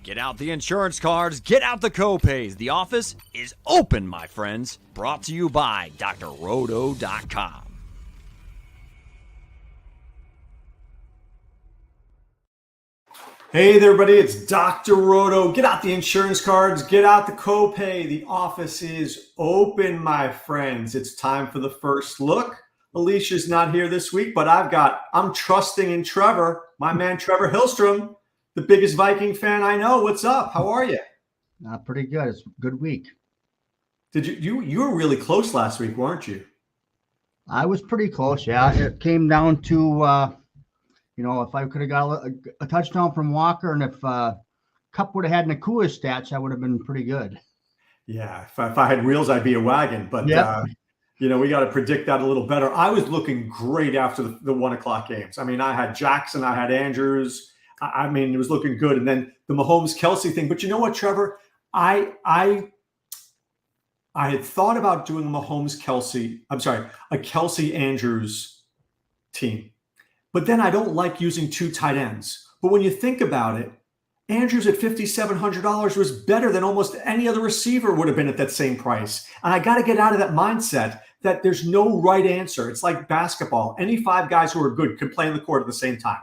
Get out the insurance cards, get out the copays. The office is open, my friends. Brought to you by drroto.com. Hey there, everybody, it's Dr. Roto. Get out the insurance cards, get out the copay. The office is open, my friends. It's time for the first look. Alicia's not here this week, but I'm trusting in Trevor, my man Trevor Hillstrom, the biggest Viking fan I know. What's up? How are you? Pretty good. It's a good week. Did you were really close last week, weren't you? I was pretty close, yeah. It came down to if I could have got a touchdown from Walker, and if Cup would have had Nakua's stats, that would have been pretty good. Yeah, if I had wheels, I'd be a wagon. But, yep. We got to predict that a little better. I was looking great after the 1 o'clock games. I mean, I had Jackson, I had Andrews. I mean, it was looking good. And then the Mahomes-Kelsey thing. But you know what, Trevor? I had thought about doing a Kelsey-Andrews team. But then I don't like using 2 tight ends. But when you think about it, Andrews at $5,700 was better than almost any other receiver would have been at that same price. And I got to get out of that mindset that there's no right answer. It's like basketball. Any 5 guys who are good can play in the court at the same time.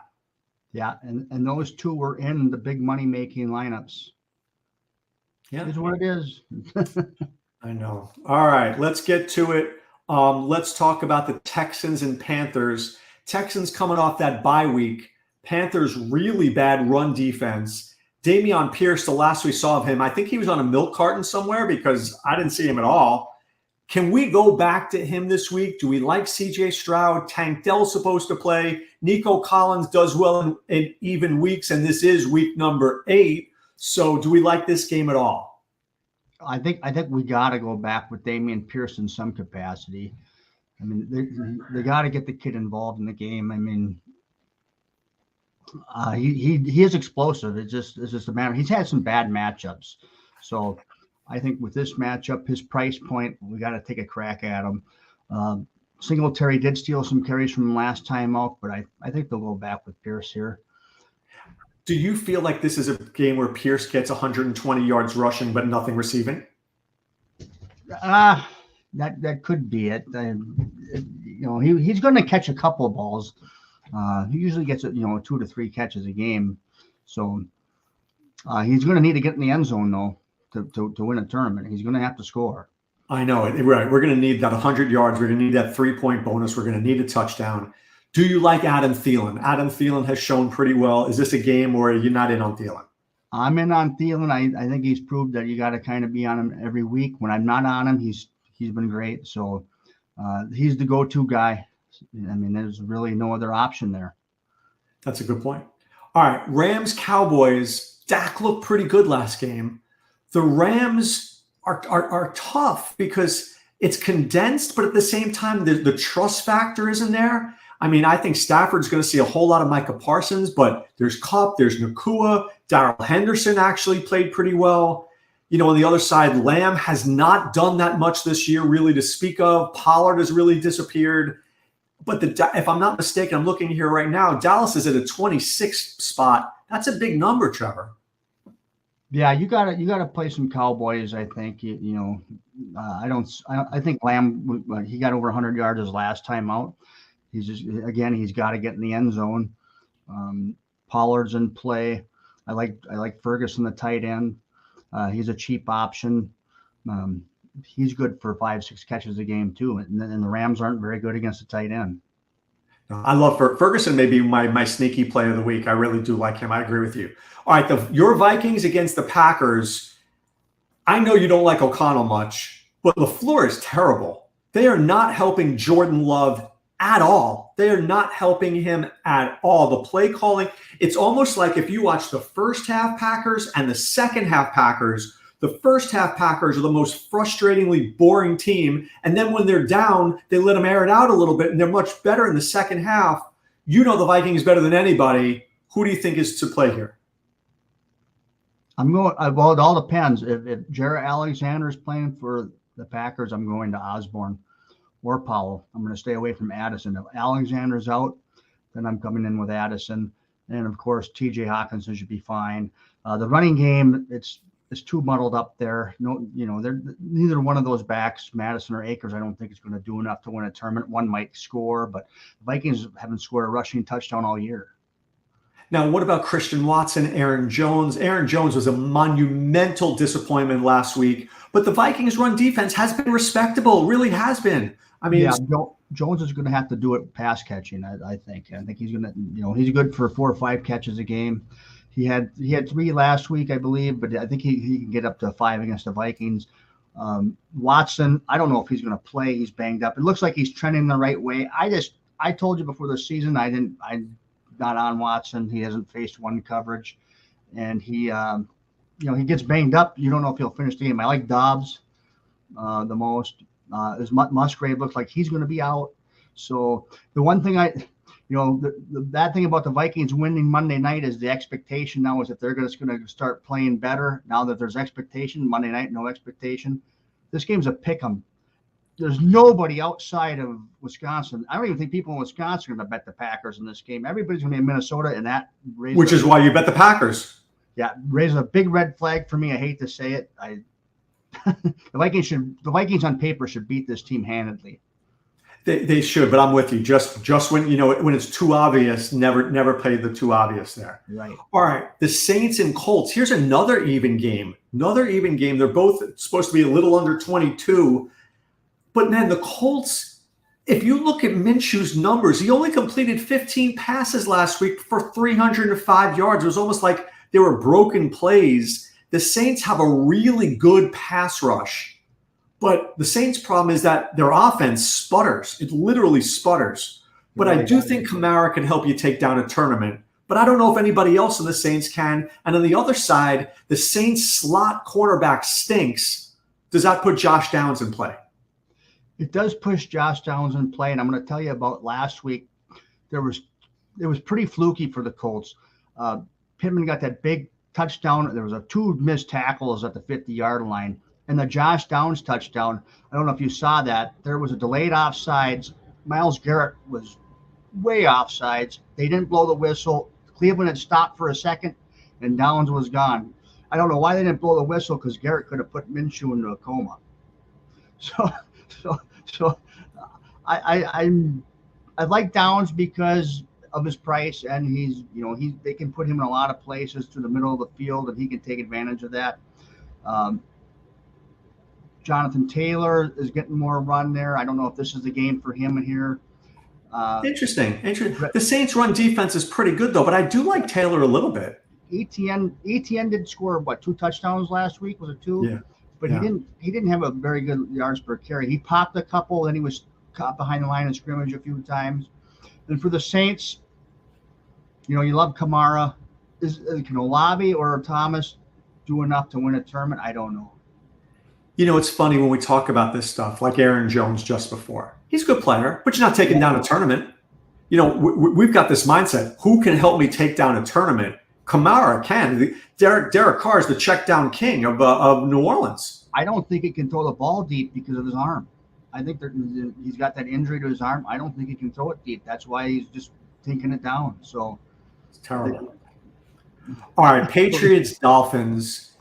Yeah, and those 2 were in the big money-making lineups. Yeah. It's what it is. I know. All right, let's get to it. Let's talk about the Texans and Panthers. Texans coming off that bye week. Panthers really bad run defense. Dameon Pierce, the last we saw of him, I think he was on a milk carton somewhere because I didn't see him at all. Can we go back to him this week? Do we like CJ Stroud? Tank Dell's supposed to play. Nico Collins does well in even weeks, and this is week number 8. So do we like this game at all? I think we got to go back with Dameon Pierce in some capacity. I mean, they got to get the kid involved in the game. I mean, he is explosive. It's just a matter. He's had some bad matchups, so I think with this matchup, his price point, we got to take a crack at him. Singletary did steal some carries from last time out, but I think they'll go back with Pierce here. Do you feel like this is a game where Pierce gets 120 yards rushing but nothing receiving? That could be it. He's going to catch a couple of balls. He usually gets 2 to 3 catches a game, so he's going to need to get in the end zone though to win a tournament. He's going to have to score. I know it. Right. We're going to need that 100 yards. We're going to need that 3-point bonus. We're going to need a touchdown. Do you like Adam Thielen? Adam Thielen has shown pretty well. Is this a game where you're not in on Thielen? I'm in on Thielen. I think he's proved that you got to kind of be on him every week. When I'm not on him, he's been great. So he's the go-to guy. I mean, there's really no other option there. That's a good point. All right, Rams-Cowboys. Dak looked pretty good last game. The Rams are tough because it's condensed, but at the same time, the trust factor isn't there. I mean, I think Stafford's going to see a whole lot of Micah Parsons, but there's Kupp, there's Nakua. Darrell Henderson actually played pretty well. On the other side, Lamb has not done that much this year really to speak of. Pollard has really disappeared. But if I'm not mistaken, I'm looking here right now, Dallas is at a 26th spot. That's a big number, Trevor. Yeah, you gotta play some Cowboys. I think I think Lamb, he got over 100 yards his last time out. He's got to get in the end zone. Pollard's in play. I like Ferguson, the tight end. He's a cheap option. He's good for 5-6 catches a game too. And the Rams aren't very good against the tight end. I love Ferguson. May be my sneaky play of the week. I really do like him. I agree with you. All right, your Vikings against the Packers. I know you don't like O'Connell much, but LaFleur is terrible. They are not helping Jordan Love at all. They are not helping him at all. The play calling, it's almost like if you watch the first half Packers and the second half Packers, the first half Packers are the most frustratingly boring team. And then when they're down, they let them air it out a little bit, and they're much better in the second half. The Vikings better than anybody. Who do you think is to play here? Well, it all depends. If Jared Alexander is playing for the Packers, I'm going to Osborne or Powell. I'm going to stay away from Addison. If Alexander's out, then I'm coming in with Addison. And of course, TJ Hawkinson should be fine. The running game, it's too muddled up there. No, they're neither one of those backs, Madison or Akers, I don't think is going to do enough to win a tournament. One might score, but Vikings haven't scored a rushing touchdown all year. Now, what about Christian Watson, Aaron Jones? Aaron Jones was a monumental disappointment last week, but the Vikings' run defense has been respectable, really has been. I mean, Jones is going to have to do it pass catching, I think. I think he's going to, he's good for 4 or 5 catches a game. He had 3 last week, I believe, but I think he can get up to 5 against the Vikings. Watson, I don't know if he's going to play. He's banged up. It looks like he's trending the right way. I told you before the season, I'm not on Watson. He hasn't faced one coverage, and he gets banged up. You don't know if he'll finish the game. I like Dobbs the most. As Musgrave looks like he's going to be out. So the one thing the bad thing about the Vikings winning Monday night is the expectation now is that they're just going to start playing better. Now that there's expectation, Monday night, no expectation. This game's a pick 'em. There's nobody outside of Wisconsin. I don't even think people in Wisconsin are going to bet the Packers in this game. Everybody's going to be in Minnesota, and that which is why you bet the Packers. Yeah, raises a big red flag for me. I hate to say it. The Vikings on paper should beat this team handedly. They should, but I'm with you. Just when when it's too obvious, never play the too obvious there. Right. All right. The Saints and Colts. Here's another even game. They're both supposed to be a little under 22. But man, the Colts, if you look at Minshew's numbers, he only completed 15 passes last week for 305 yards. It was almost like they were broken plays. The Saints have a really good pass rush, but the Saints' problem is that their offense sputters. It literally sputters. But I do think Kamara can help you take down a tournament. But I don't know if anybody else in the Saints can. And on the other side, the Saints slot cornerback stinks. Does that put Josh Downs in play? It does push Josh Downs in play, and I'm going to tell you about last week. It was pretty fluky for the Colts. Pittman got that big touchdown. There was 2 missed tackles at the 50-yard line, and the Josh Downs touchdown. I don't know if you saw that. There was a delayed offsides. Myles Garrett was way offsides. They didn't blow the whistle. Cleveland had stopped for a second, and Downs was gone. I don't know why they didn't blow the whistle because Garrett could have put Minshew into a coma. So I like Downs because of his price, and they can put him in a lot of places to the middle of the field, and he can take advantage of that. Jonathan Taylor is getting more run there. I don't know if this is the game for him here. Interesting. The Saints' run defense is pretty good though, but I do like Taylor a little bit. ETN did score 2 touchdowns last week? Was it 2? Yeah. But he didn't have a very good yards per carry. He popped a couple, then he was caught behind the line of scrimmage a few times. And for the Saints, you love Kamara. Can Olave or Thomas do enough to win a tournament? I don't know. It's funny when we talk about this stuff, like Aaron Jones just before. He's a good player, but you're not taking down a tournament. We've got this mindset. Who can help me take down a tournament? Kamara can. Derek Carr is the check down king of New Orleans. I don't think he can throw the ball deep because of his arm. I think he's got that injury to his arm. I don't think he can throw it deep. That's why he's just taking it down. So it's terrible. All right, Patriots, Dolphins.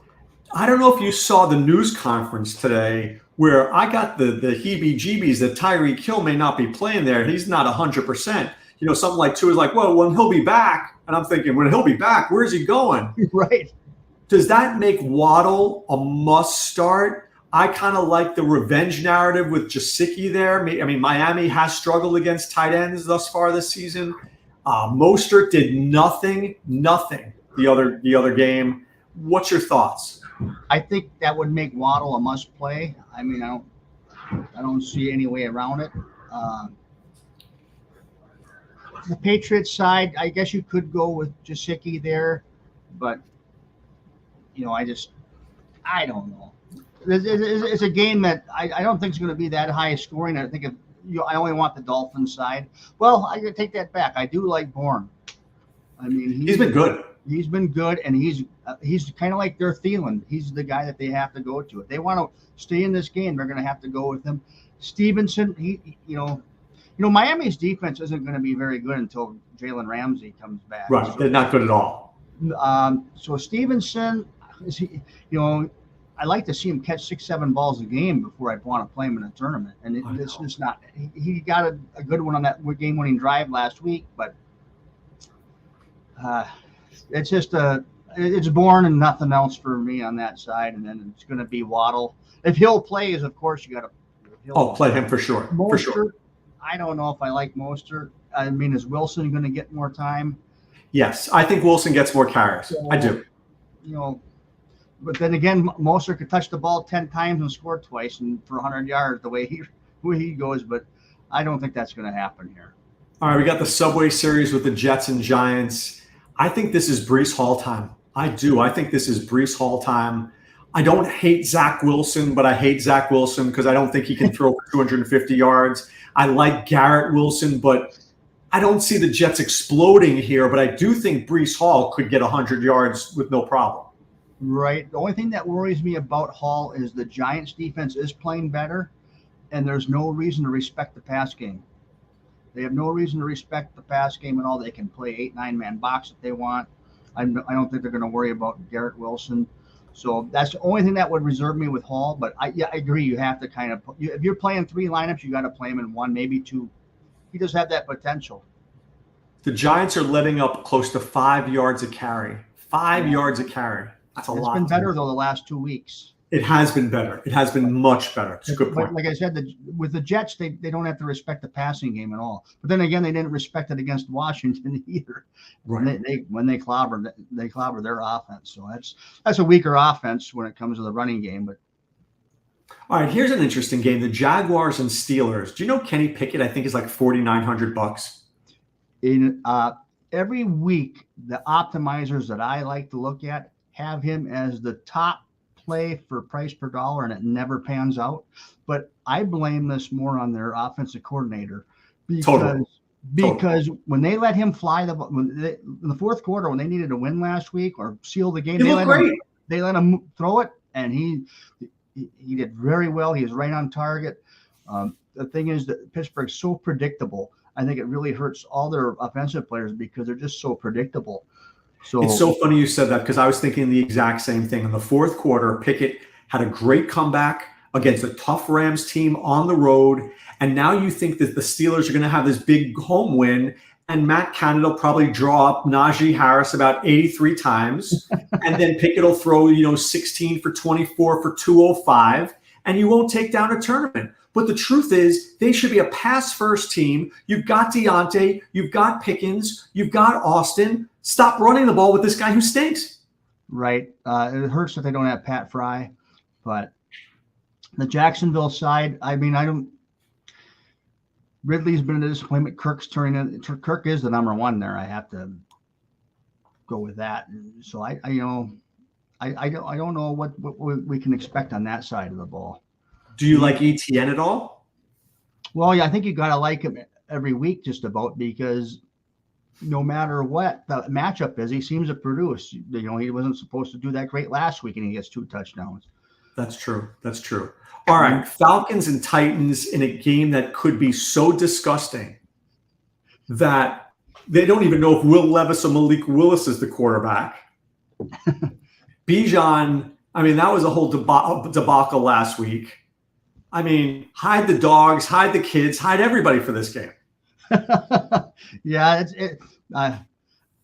I don't know if you saw the news conference today where I got the heebie-jeebies that Tyreek Hill may not be playing there. He's not 100%. Something like Tua is like, well, when he'll be back. And I'm thinking, when he'll be back, where's he going? Right. Does that make Waddle a must start? I kind of like the revenge narrative with Gesicki there. I mean, Miami has struggled against tight ends thus far this season. Mostert did nothing the other game. What's your thoughts? I think that would make Waddle a must play. I mean, I don't see any way around it. The Patriots side, I guess you could go with Gesicki there, but I don't know. It's a game that I don't think is going to be that high scoring. I think I only want the Dolphins side. Well, I take that back. I do like Bourne. I mean, he's been good. He's been good, and he's kind of like their Thielen. He's the guy that they have to go to. If they want to stay in this game, they're going to have to go with him. Stevenson, Miami's defense isn't going to be very good until Jalen Ramsey comes back. Right. They're not good at all. So Stevenson, I like to see him catch 6-7 balls a game before I want to play him in a tournament. And it's just not. He got a good one on that game-winning drive last week, but it's just it's Bourne and nothing else for me on that side. And then it's going to be Waddle. If Hill plays, of course, you got to. Play him for sure. Mostert, for sure. I don't know if I like Mostert. I mean, is Wilson going to get more time? Yes, I think Wilson gets more carries. So, I do. But then again, Mostert could touch the ball 10 times and score twice and for 100 yards the way he goes. But I don't think that's going to happen here. All right, we got the Subway Series with the Jets and Giants. I think this is Breece Hall time. I do. I think this is Breece Hall time. I don't hate Zach Wilson, but I hate Zach Wilson because I don't think he can throw for 250 yards. I like Garrett Wilson, but I don't see the Jets exploding here. But I do think Breece Hall could get 100 yards with no problem. Right. The only thing that worries me about Hall is the Giants defense is playing better, and there's no reason to respect the pass game. They have no reason to respect the pass game at all. They can play 8-9-man box if they want. I don't think they're going to worry about Garrett Wilson. So that's the only thing that would reserve me with Hall. But I agree. You have to kind of if you're playing 3 lineups, you got to play him in 1, maybe 2. He does have that potential. The Giants are letting up close to 5 yards a carry. 5 yards a carry. That's a lot. It's been better though the last 2 weeks. It has been better. It has been much better. It's a good point. Like I said, with the Jets, they don't have to respect the passing game at all. But then again, they didn't respect it against Washington either. Right. When they clobber their offense. So that's a weaker offense when it comes to the running game. But all right, here's an interesting game: the Jaguars and Steelers. Do you know Kenny Pickett? I think is like $4,900. In every week, the optimizers that I like to look at have him as the top play for price per dollar, and it never pans out. But I blame this more on their offensive coordinator because when they let him fly in the fourth quarter, when they needed to win last week or seal the game, they let him throw it, and he did very well. He was right on target. The thing is that Pittsburgh's so predictable. I think it really hurts all their offensive players because they're just so predictable. So it's so funny you said that because I was thinking the exact same thing. In the fourth quarter, Pickett had a great comeback against a tough Rams team on the road. And now you think that the Steelers are going to have this big home win, and Matt Canada will probably draw up Najee Harris about 83 times. And then Pickett will throw, 16 for 24 for 205, and you won't take down a tournament. But the truth is, they should be a pass-first team. You've got Deontay, you've got Pickens, you've got Austin. Stop running the ball with this guy who stinks. Right. It hurts that they don't have Pat Fry, but the Jacksonville side, Ridley's been a disappointment. Kirk is the number 1 there. I have to go with that. So I don't know what we can expect on that side of the ball. Do you like ETN at all? Well, yeah, I think you got to like him every week just about because no matter what the matchup is, he seems to produce. He wasn't supposed to do that great last week, and he gets 2 touchdowns. That's true. All right, Falcons and Titans in a game that could be so disgusting that they don't even know if Will Levis or Malik Willis is the quarterback. Bijan, that was a whole debacle last week. Hide the dogs, hide the kids, hide everybody for this game. Yeah,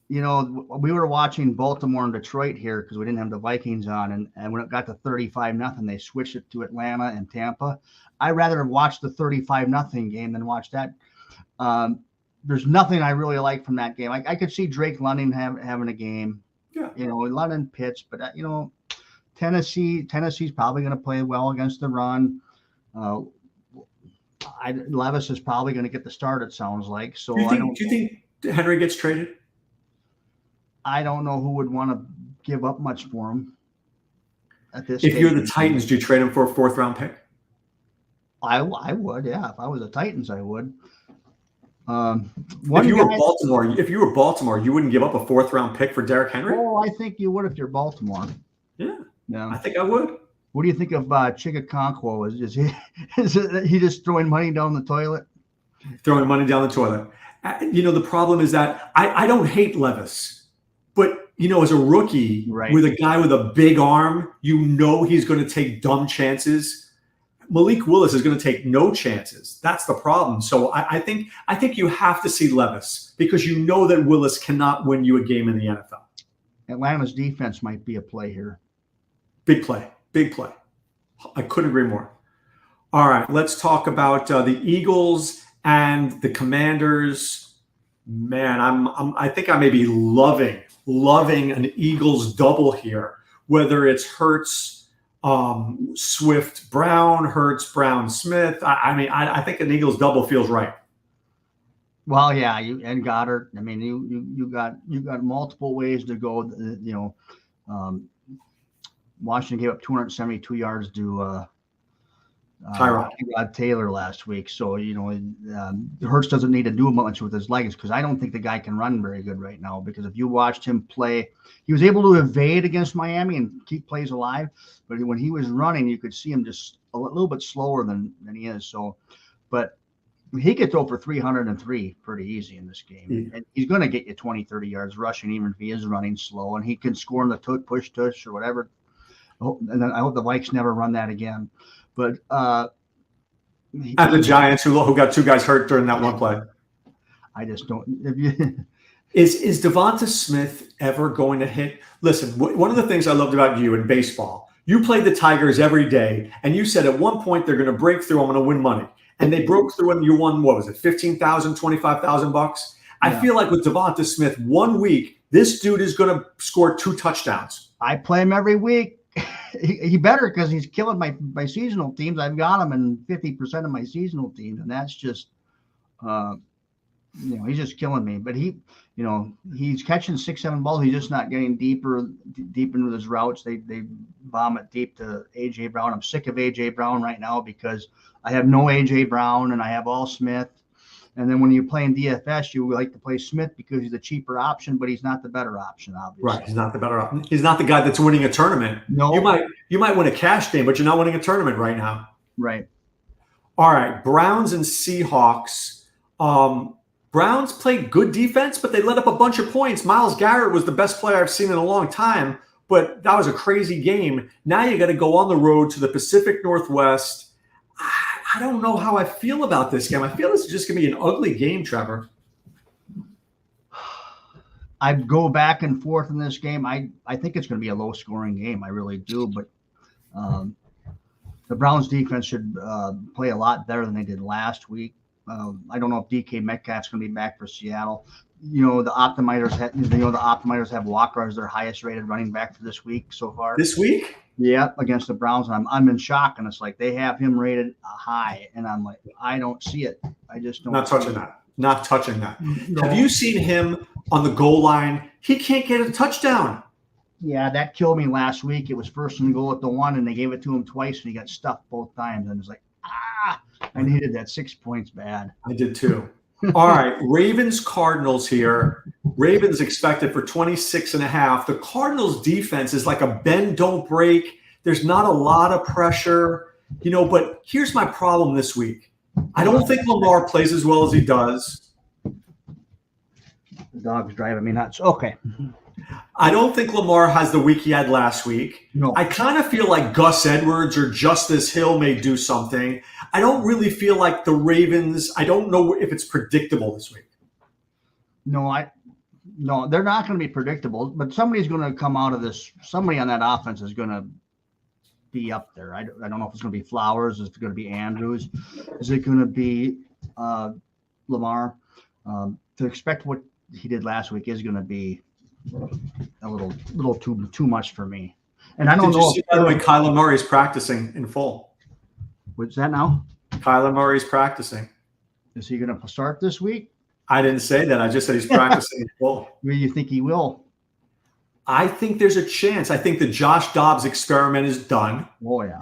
we were watching Baltimore and Detroit here because we didn't have the Vikings on, and when it got to 35-0, they switched it to Atlanta and Tampa. I'd rather watch the 35-0 game than watch that. There's nothing I really like from that game. I could see Drake London having a game. Yeah. London pitched, but Tennessee's probably going to play well against the run. Levis is probably going to get the start, it sounds like. So do you think Henry gets traded? I don't know who would want to give up much for him at this stage. If you're the Titans, do you trade him for a 4th-round pick? I would, yeah. If I was the Titans, I would. If you were Baltimore, you wouldn't give up a 4th-round pick for Derrick Henry? Oh, I think you would if you're Baltimore. Yeah. I think I would. What do you think of Chigakonkwo? Is he just throwing money down the toilet? Throwing money down the toilet. The problem is that I don't hate Levis, but as a rookie with a guy with a big arm, he's going to take dumb chances. Malik Willis is going to take no chances. That's the problem. So I think you have to see Levis because that Willis cannot win you a game in the NFL. Atlanta's defense might be a play here. Big play. I couldn't agree more. All right, let's talk about the Eagles and the Commanders. Man, I think I may be loving an Eagles double here, whether it's Hurts, Swift, Brown, Hurts, Brown, Smith. I think an Eagles double feels right. Well, yeah, and Goddard. I mean, you got multiple ways to go. Washington gave up 272 yards to Tyrod Taylor last week. So, Hurts doesn't need to do much with his legs because I don't think the guy can run very good right now because if you watched him play, he was able to evade against Miami and keep plays alive. But when he was running, you could see him just a little bit slower than he is. So, but he gets over 303 pretty easy in this game. Yeah. And he's going to get you 20, 30 yards rushing, even if he is running slow. And he can score in the push tush or whatever. And then I hope the Vikes never run that again. But and the Giants who got two guys hurt during that one play. I just don't. Is Devonta Smith ever going to hit? Listen, one of the things I loved about you in baseball, you played the Tigers every day, and you said at one point they're going to break through. I'm going to win money, and they broke through, and you won. What was it? $15,000, $25,000. I feel like with Devonta Smith, 1 week, this dude is going to score 2 touchdowns. I play him every week. He better because he's killing my seasonal teams. I've got him in 50% of my seasonal teams, and that's just, he's just killing me. But he's catching 6-7 balls. He's just not getting deep into his routes. They bomb it deep to AJ Brown. I'm sick of AJ Brown right now because I have no AJ Brown and I have all Smith. And then when you're playing DFS, you like to play Smith because he's the cheaper option, but he's not the better option, obviously. Right, he's not the better option. He's not the guy that's winning a tournament. No, you might win a cash game, but you're not winning a tournament right now. Right. All right, Browns and Seahawks. Browns played good defense, but they let up a bunch of points. Myles Garrett was the best player I've seen in a long time, but that was a crazy game. Now you got to go on the road to the Pacific Northwest. I don't know how I feel about this game. I feel this is just going to be an ugly game, Trevor. I go back and forth in this game. I think it's going to be a low-scoring game. I really do. But the Browns defense should play a lot better than they did last week. I don't know if DK Metcalf's going to be back for Seattle. The Optimizers have Walker as their highest-rated running back for this week so far. This week? Yeah, against the Browns. And I'm in shock, and it's like they have him rated high, and I'm like, I don't see it. I just don't. Not touching that. No. Have you seen him on the goal line? He can't get a touchdown. Yeah, that killed me last week. It was 1st and goal at the 1, and they gave it to him twice, and he got stuffed both times. And it's like, I needed that 6 points bad. I did too. All right, Ravens-Cardinals here. Ravens expected for 26.5. The Cardinals defense is like a bend, don't break. There's not a lot of pressure, but here's my problem this week. I don't think Lamar plays as well as he does. The dog's driving me nuts. Okay. I don't think Lamar has the week he had last week. No. I kind of feel like Gus Edwards or Justice Hill may do something. I don't really feel like the Ravens. I don't know if it's predictable this week. No, they're not going to be predictable, but somebody's going to come out of this. Somebody on that offense is going to be up there. I don't know if it's going to be Flowers. Is it going to be Andrews? Is it going to be Lamar? To expect what he did last week is going to be a little too much for me. And I don't know. By the way, Kyler Murray's practicing in full. What's that now? Kyler Murray's practicing. Is he going to start this week? I didn't say that. I just said he's practicing in full. Where do you think he will? I think there's a chance. I think the Josh Dobbs experiment is done. Oh, yeah.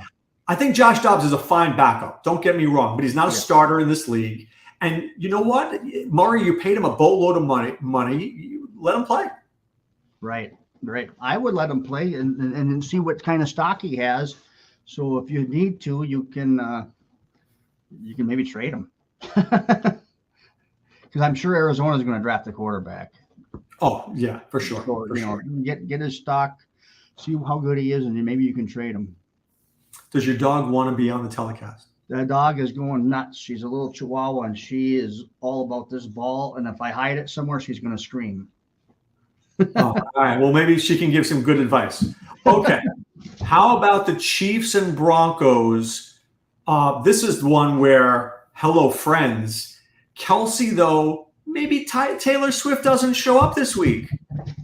I think Josh Dobbs is a fine backup. Don't get me wrong, but he's not a starter in this league. And you know what? Murray, you paid him a boatload of money. Let him play. Right. I would let him play and see what kind of stock he has. So if you need to, you can maybe trade him. because I'm sure Arizona's going to draft a quarterback. Oh yeah, for sure. So, For sure. Get his stock, see how good he is, and then maybe you can trade him. Does your dog want to be on the telecast? That dog is going nuts. She's a little Chihuahua, and she is all about this ball. And if I hide it somewhere, she's going to scream. Oh, all right. Well, maybe she can give some good advice. Okay. How about the Chiefs and Broncos? This is one where, hello, friends. Kelsey, though, maybe Taylor Swift doesn't show up this week.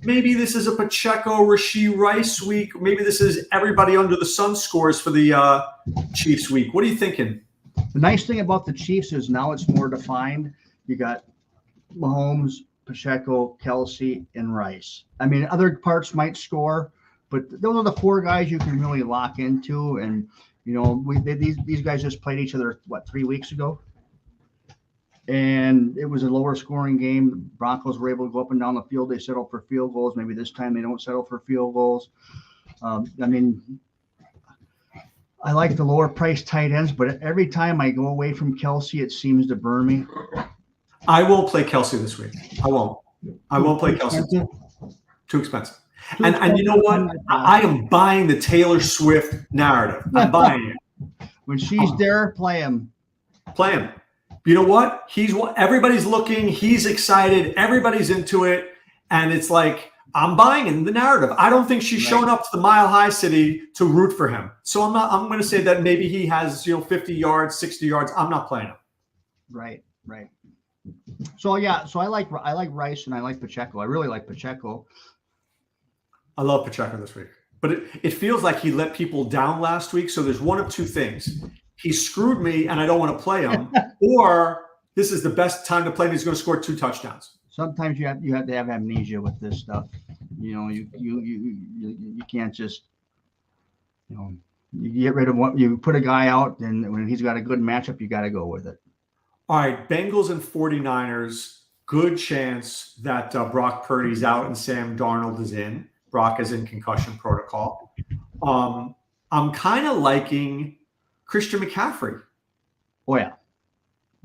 Maybe this is a Pacheco, Rashee Rice week. Maybe this is everybody under the sun scores for the Chiefs week. What are you thinking? The nice thing about the Chiefs is now it's more defined. You got Mahomes, Pacheco, Kelsey, and Rice. I mean, other parts might score, but those are the 4 guys you can really lock into. And, these guys just played each other, 3 weeks ago? And it was a lower scoring game. The Broncos were able to go up and down the field. They settled for field goals. Maybe this time they don't settle for field goals. I like the lower price tight ends, but every time I go away from Kelsey, it seems to burn me. I won't play Kelsey this week. I won't play Kelsey. Too expensive. And you know what? I am buying the Taylor Swift narrative. I'm buying it. When she's there, play him. Play him. You know what? Everybody's looking. He's excited. Everybody's into it. And it's like, I'm buying in the narrative. I don't think she's showing up to the Mile High City to root for him. So I'm going to say that maybe he has, 50 yards, 60 yards. I'm not playing him. Right. So I like Rice and I like Pacheco. I really like Pacheco. I love Pacheco this week. But it feels like he let people down last week. So there's one of two things. He screwed me and I don't want to play him. Or this is the best time to play him. He's going to score 2 touchdowns. Sometimes you have to have amnesia with this stuff. You can't just, you get rid of one. You put a guy out, and when he's got a good matchup, you got to go with it. All right, Bengals and 49ers. Good chance that Brock Purdy's out and Sam Darnold is in. Brock is in concussion protocol. I'm kind of liking Christian McCaffrey. Oh yeah,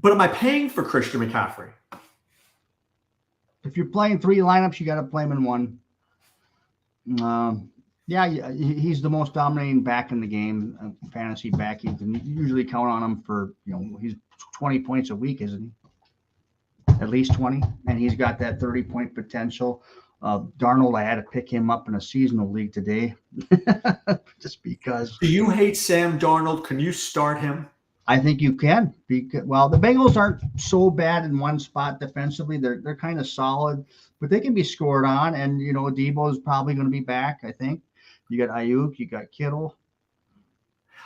but am I paying for Christian McCaffrey? If you're playing 3 lineups, you got to play him in one. He's the most dominating back in the game, fantasy back. You can usually count on him for, he's 20 points a week, isn't he? At least 20. And he's got that 30-point potential. Darnold, I had to pick him up in a seasonal league today just because. Do you hate Sam Darnold? Can you start him? I think you can. The Bengals aren't so bad in one spot defensively. They're kind of solid, but they can be scored on. And Debo is probably going to be back. I think you got Ayuk, you got Kittle.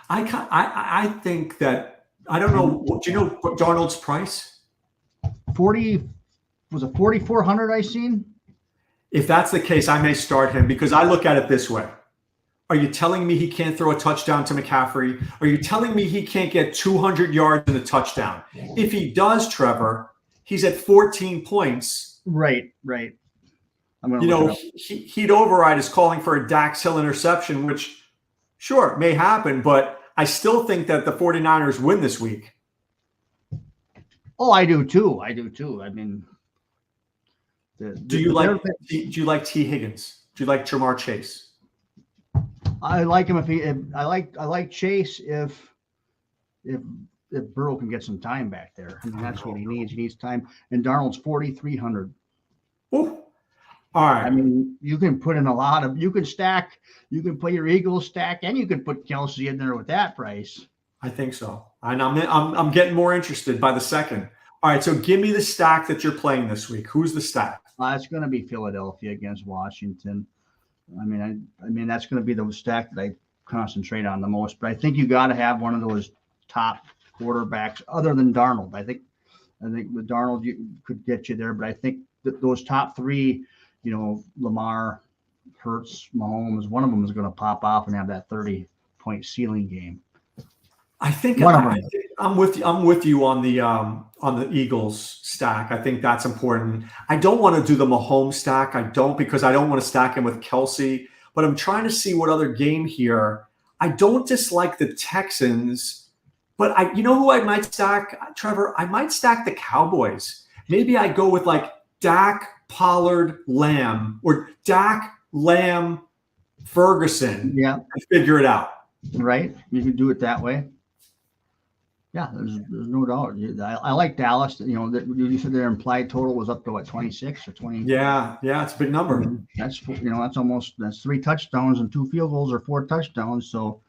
I think that I don't know. Do you know Darnold's price? 4,400 I seen. If that's the case, I may start him because I look at it this way. Are you telling me he can't throw a touchdown to McCaffrey? Are you telling me he can't get 200 yards and a touchdown? If he does, Trevor, he's at 14 points. Right. He'd override his calling for a Dax Hill interception, which, sure, may happen, but I still think that the 49ers win this week. Oh, I do too. I mean, do you like T. Higgins? Do you like Jamar Chase? I like him I like Chase if Burrow can get some time back there. I mean, that's what he needs. He needs time. And Darnold's 4,300. Ooh. All right. I mean, you can put in you can stack, you can put your Eagles stack, and you can put Kelsey in there with that price. I think so. And I'm getting more interested by the second. All right. So give me the stack that you're playing this week. Who's the stack? It's going to be Philadelphia against Washington. I mean, that's going to be the stack that I concentrate on the most. But I think you got to have one of those top quarterbacks other than Darnold. I think with Darnold you could get you there, but I think that those top 3, Lamar, Hurts, Mahomes, one of them is going to pop off and have that 30-point ceiling game. I think I'm with you on the Eagles stack. I think that's important. I don't want to do the Mahomes stack. Because I don't want to stack him with Kelsey. But I'm trying to see what other game here. I don't dislike the Texans, but who I might stack, Trevor? I might stack the Cowboys maybe I go with like Dak, Pollard, Lamb, or Dak, Lamb, Ferguson. Yeah. And figure it out. Right. You can do it that way. Yeah, there's no doubt. I like Dallas. You said their implied total was up to what, 26 or 20? Yeah, it's a big number. That's that's 3 touchdowns and 2 field goals or 4 touchdowns. So,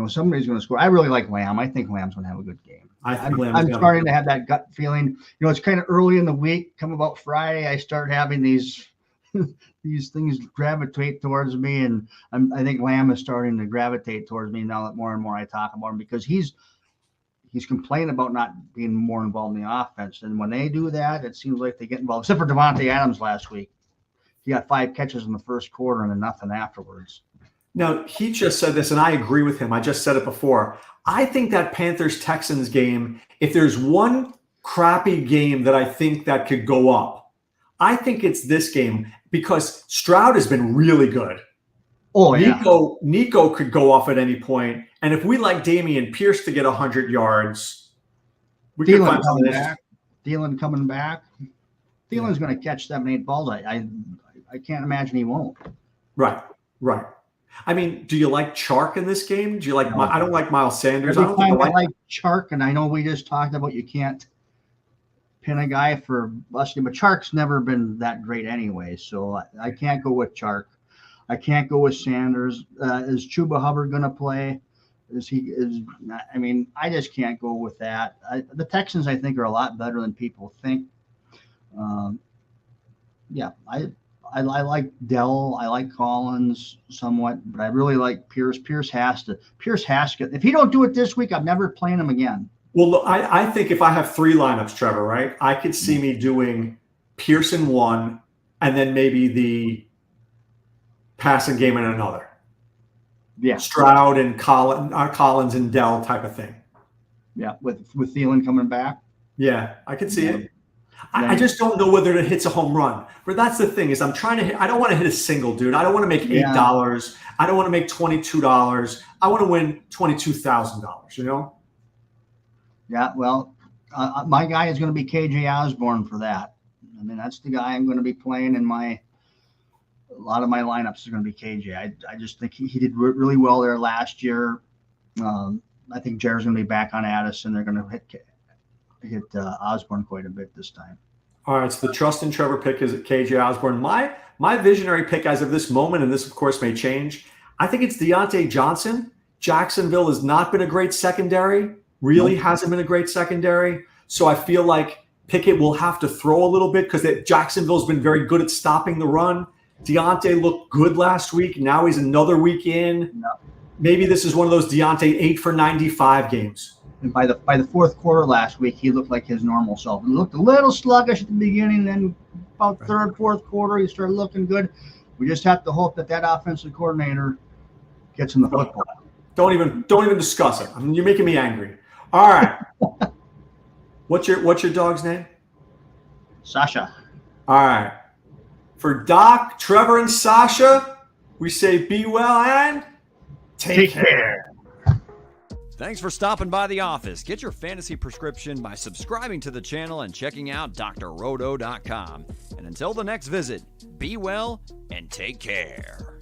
somebody's going to score. I really like Lamb. I think Lamb's going to have a good game. I'm starting to have that gut feeling. It's kind of early in the week. Come about Friday, I start having these things gravitate towards me, and I think Lamb is starting to gravitate towards me now that more and more I talk about him, because he's complaining about not being more involved in the offense. And when they do that, it seems like they get involved. Except for Devontae Adams last week. He got 5 catches in the first quarter and then nothing afterwards. Now, he just said this, and I agree with him. I just said it before. I think that Panthers-Texans game, if there's one crappy game that I think that could go up, I think it's this game, because Stroud has been really good. Oh, yeah. Nico could go off at any point. And if we like Dameon Pierce to get 100 yards, we could find something. Thielen coming back. Thielen's going to catch 7-8 balls. I can't imagine he won't. Right. I mean, do you like Chark in this game? Do you like? I don't like Miles Sanders. Every time I like Chark, and I know we just talked about you can't pin a guy for busting, but Chark's never been that great anyway, so I can't go with Chark. I can't go with Sanders. Is Chuba Hubbard going to play? I just can't go with that. The Texans, I think, are a lot better than people think. I like Dell. I like Collins somewhat, but I really like Pierce. Pierce has to get. If he don't do it this week, I'm never playing him again. Well, look, I think if I have 3 lineups, Trevor, right, I could see me doing Pierce in one, and then maybe the passing game in another. Yeah, Stroud and Collins and Dell type of thing. Yeah, with Thielen coming back. Yeah, I could see it. I just don't know whether it hits a home run. But that's the thing, is I'm trying to hit. I don't want to hit a single, dude. I don't want to make $8. I don't want to make $22. I want to win $22,000. Yeah, well, my guy is going to be KJ Osborne for that. I mean, that's the guy I'm going to be playing in a lot of my lineups are going to be KJ. I just think he did really well there last year. I think Jared's going to be back on Addison. They're going to hit Osborne quite a bit this time. All right, so the trust in Trevor pick is at KJ Osborne. My visionary pick as of this moment, and this of course may change, I think it's Deontay Johnson. Jacksonville has not been a great secondary. Really hasn't been a great secondary. So I feel like Pickett will have to throw a little bit, because Jacksonville's been very good at stopping the run. Deontay looked good last week. Now he's another week in. No. Maybe this is one of those Deontay 8 for 95 games. And by the fourth quarter last week, he looked like his normal self. He looked a little sluggish at the beginning, then about third, fourth quarter, he started looking good. We just have to hope that offensive coordinator gets him the football. Don't even discuss it. I mean, you're making me angry. All right. What's your dog's name? Sasha. All right. For Doc, Trevor, and Sasha, we say be well and take care. Thanks for stopping by the office. Get your fantasy prescription by subscribing to the channel and checking out drroto.com. And until the next visit, be well and take care.